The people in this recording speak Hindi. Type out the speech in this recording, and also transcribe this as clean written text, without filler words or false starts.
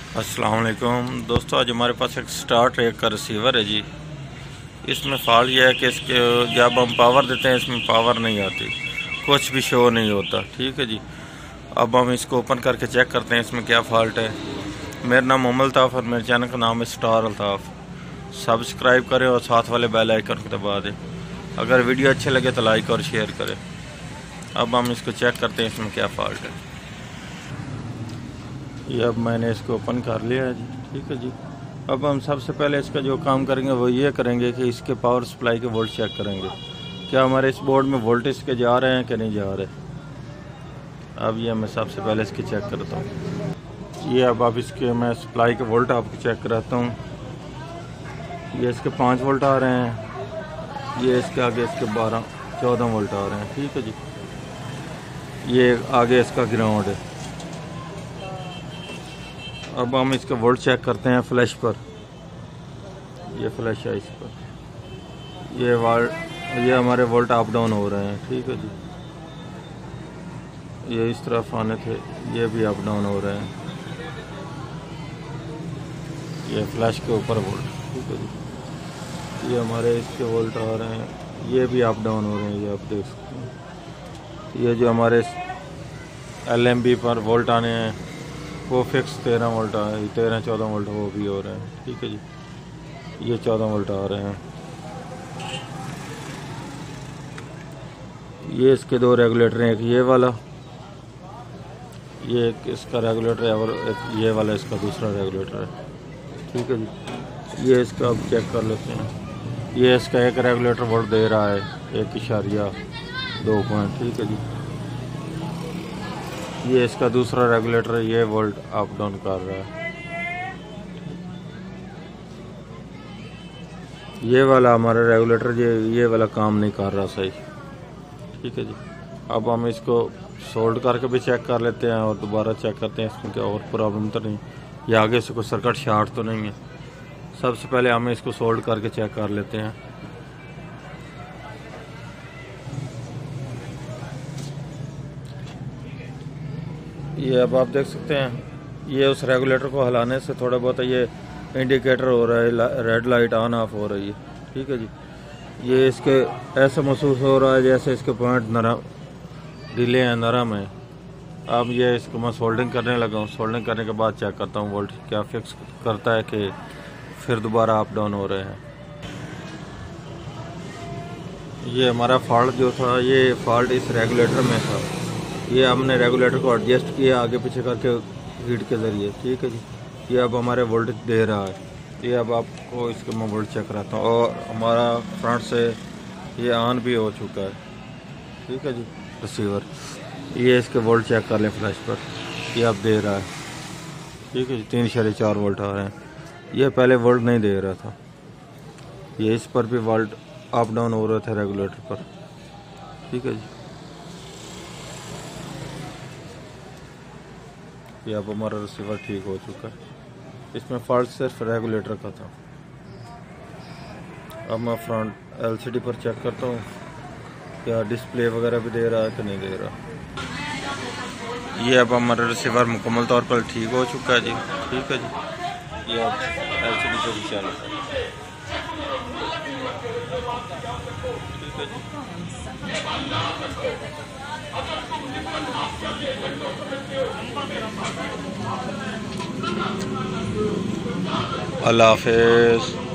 अस्सलाम वालेकुम दोस्तों, आज हमारे पास एक स्टार ट्रेक का रिसीवर है जी। इसमें फ़ॉल्ट यह है कि इसके जब हम पावर देते हैं इसमें पावर नहीं आती, कुछ भी शो नहीं होता। ठीक है जी। अब हम इसको ओपन करके चेक करते हैं इसमें क्या फ़ॉल्ट है। मेरा नाम मोहम्मद अल्ताफ़ और मेरे चैनल का नाम है स्टार अल्ताफ़। सब्सक्राइब करें और साथ वाले बेल आइकन को दबा दें। अगर वीडियो अच्छे लगे तो लाइक और शेयर करें। अब हम इसको चेक करते हैं इसमें क्या फ़ॉल्ट है। ये अब मैंने इसको ओपन कर लिया है जी। ठीक है जी। अब हम सबसे पहले इसका जो काम करेंगे वो ये करेंगे कि इसके पावर सप्लाई के वोल्ट चेक करेंगे, क्या हमारे इस बोर्ड में वोल्टेज के जा रहे हैं कि नहीं जा रहे। अब ये मैं सबसे पहले इसकी चेक करता हूँ। ये अब इसके मैं सप्लाई के वोल्ट आपको चेक कराता हूँ। ये इसके 5 वोल्ट आ रहे हैं, ये इसके आगे इसके 12-14 वोल्ट आ रहे हैं। ठीक है जी। ये आगे इसका ग्राउंड है। अब हम इसका वोल्ट चेक करते हैं फ्लैश पर। ये फ्लैश है इस पर। ये हमारे वोल्ट अप डाउन हो रहे हैं। ठीक है जी। ये इस तरफ आने थे, ये भी अप डाउन हो रहे हैं। ये फ्लैश के ऊपर वोल्ट। ठीक है जी। ये हमारे इसके वोल्ट आ रहे हैं, ये भी अप डाउन हो रहे हैं, ये आप देख सकते हैं। ये जो हमारे LMB पर वोल्ट आने हैं वो फिक्स 13 वोल्ट आए, 13-14 वोल्ट वो भी हो रहे हैं। ठीक है जी। ये 14 वोल्ट आ रहे हैं। ये इसके 2 रेगुलेटर हैं, एक ये वाला, ये एक इसका रेगुलेटर है और एक ये वाला इसका दूसरा रेगुलेटर है। ठीक है जी। ये इसका अब चेक कर लेते हैं। ये इसका एक रेगुलेटर वोल्ट दे रहा है 1.2 पॉइंट। ठीक है जी। ये इसका दूसरा रेगुलेटर है, ये वोल्ट अप डाउन कर रहा है। ये वाला हमारा रेगुलेटर ये वाला काम नहीं कर रहा सही। ठीक है जी। अब हम इसको सोल्ड करके भी चेक कर लेते हैं और दोबारा चेक करते हैं इसमें क्या और प्रॉब्लम तो नहीं, या आगे से कोई सर्किट शॉर्ट तो नहीं है। सबसे पहले हम इसको सोल्ड करके चेक कर लेते हैं। ये अब आप देख सकते हैं, ये उस रेगुलेटर को हिलाने से थोड़ा बहुत ये इंडिकेटर हो रहा है, रेड लाइट ऑन ऑफ हो रही है। ठीक है जी। ये इसके ऐसा महसूस हो रहा है जैसे इसके पॉइंट नरम ढीले हैं, नरम है। अब ये इसको मैं सोल्डिंग करने लगा हूँ। सोल्डिंग करने के बाद चेक करता हूँ वोल्ट क्या फिक्स करता है कि फिर दोबारा अप डाउन हो रहे हैं। ये हमारा फॉल्ट जो था, ये फॉल्ट इस रेगुलेटर में था। ये हमने रेगुलेटर को एडजस्ट किया आगे पीछे करके हीट के ज़रिए। ठीक है जी। ये अब हमारे वोल्टेज दे रहा है। ये अब आपको इसके मैं वोल्ट चेक कराता हूँ और हमारा फ्रंट से ये ऑन भी हो चुका है। ठीक है जी। रिसीवर ये इसके वोल्ट चेक कर लें फ्लैश पर, ये अब दे रहा है। ठीक है जी। 3.4 वोल्ट आ रहे हैं। ये पहले वोल्ट नहीं दे रहा था। ये इस पर भी वोल्ट अप डाउन हो रहे थे रेगुलेटर पर। ठीक है जी। ये अब हमारा रिसीवर ठीक हो चुका है। इसमें फॉल्ट सिर्फ रेगुलेटर का था। अब मैं फ्रंट LCD पर चेक करता हूँ क्या डिस्प्ले वगैरह भी दे रहा है कि नहीं दे रहा। ये अब हमारा रिसीवर मुकम्मल तौर पर ठीक हो चुका है जी। ठीक है जी। ये अब LCD पे भी चल रहा है। ठीक है जी। अल्लाह हाफिज़।